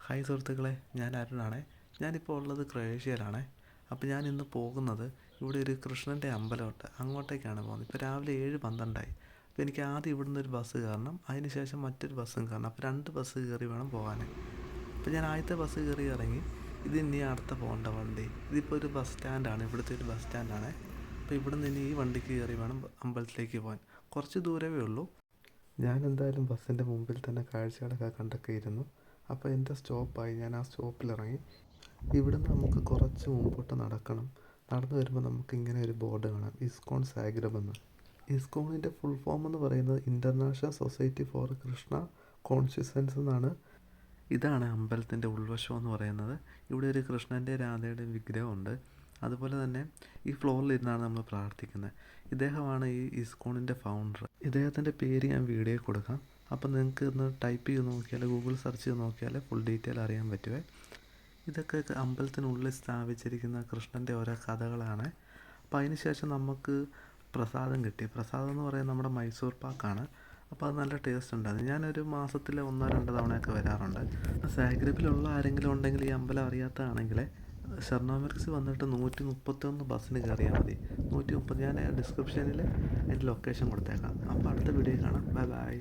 Hi സുഹൃത്തുക്കളെ, ഞാൻ അരുണാണേ. ഞാനിപ്പോൾ ഉള്ളത് ക്രൊയേഷ്യയിലാണേ. അപ്പോൾ ഞാൻ ഇന്ന് പോകുന്നത് ഇവിടെ ഒരു കൃഷ്ണൻ്റെ അമ്പലമുണ്ട്, അങ്ങോട്ടേക്കാണ് പോകുന്നത്. ഇപ്പോൾ രാവിലെ 7:12 അപ്പോൾ എനിക്ക് ആദ്യം ഇവിടുന്ന് ഒരു ബസ് കയറണം, അതിന് ശേഷം മറ്റൊരു ബസ്സും കയറണം. അപ്പോൾ 2 ബസ് കയറി വേണം പോകാൻ. അപ്പോൾ ഞാൻ ആദ്യത്തെ ബസ് കയറി ഇറങ്ങി. ഇത് ഇനി അടുത്ത പോകേണ്ട വണ്ടി. ഇതിപ്പോൾ ഒരു ബസ് സ്റ്റാൻഡാണ്, ഇവിടുത്തെ ഒരു ബസ് സ്റ്റാൻഡാണ്. അപ്പോൾ ഇവിടുന്ന് ഇനി ഈ വണ്ടിക്ക് കയറി വേണം അമ്പലത്തിലേക്ക് പോകാൻ. കുറച്ച് ദൂരമേ ഉള്ളൂ. ഞാൻ എന്തായാലും ബസ്സിൻ്റെ മുമ്പിൽ തന്നെ കാഴ്ചകളൊക്കെ കണ്ടൊക്കെ ഇരുന്നു. അപ്പോൾ എൻ്റെ സ്റ്റോപ്പായി. ഞാൻ ആ സ്റ്റോപ്പിലിറങ്ങി. ഇവിടുന്ന് നമുക്ക് കുറച്ച് മുമ്പോട്ട് നടക്കണം. നടന്നു വരുമ്പോൾ നമുക്ക് ഇങ്ങനെ ഒരു ബോർഡ് കാണാം, ഇസ്കോൺ സാഗ്രം എന്ന്. ഇസ്കോണിൻ്റെ ഫുൾ ഫോം എന്ന് പറയുന്നത് ഇൻ്റർനാഷണൽ സൊസൈറ്റി ഫോർ കൃഷ്ണ കോൺഷ്യസൻസ് എന്നാണ്. ഇതാണ് അമ്പലത്തിൻ്റെ ഉൾവശം എന്ന് പറയുന്നത്. ഇവിടെ ഒരു കൃഷ്ണൻ്റെ രാധയുടെ വിഗ്രഹമുണ്ട്. അതുപോലെ തന്നെ ഈ ഫ്ലോറിലിരുന്നാണ് നമ്മൾ പ്രാർത്ഥിക്കുന്നത്. ഇദ്ദേഹമാണ് ഈ ഇസ്കോണിൻ്റെ ഫൗണ്ടർ. ഇദ്ദേഹത്തിൻ്റെ പേര് ഞാൻ വീഡിയോ കൊടുക്കാം. അപ്പോൾ നിങ്ങൾക്ക് ഒന്ന് ടൈപ്പ് ചെയ്ത് നോക്കിയാൽ, ഗൂഗിൾ സെർച്ച് ചെയ്ത് നോക്കിയാൽ ഫുൾ ഡീറ്റെയിൽ അറിയാൻ പറ്റുമേ. ഇതൊക്കെ അമ്പലത്തിനുള്ളിൽ സ്ഥാപിച്ചിരിക്കുന്ന കൃഷ്ണൻ്റെ ഓരോ കഥകളാണ്. അപ്പോൾ അതിന് ശേഷം നമുക്ക് പ്രസാദം കിട്ടി. പ്രസാദം എന്ന് പറയുന്നത് നമ്മുടെ മൈസൂർ പാക്കാണ്. അപ്പോൾ അത് നല്ല ടേസ്റ്റ് ഉണ്ടായിരുന്നു. ഞാനൊരു മാസത്തിൽ 1-2 തവണയൊക്കെ വരാറുണ്ട്. സാഗ്രെബിലുള്ള ആരെങ്കിലും ഉണ്ടെങ്കിൽ ഈ അമ്പലം അറിയാത്തതാണെങ്കിൽ ഷെർണോമിർക്സ് വന്നിട്ട് 131 ബസ്സിന് കയറിയാൽ മതി. 130. ഞാൻ ഡിസ്ക്രിപ്ഷനിൽ അതിൻ്റെ ലൊക്കേഷൻ കൊടുത്തേക്കാം. അപ്പോൾ അടുത്ത വീഡിയോ കാണാം. Bye bye.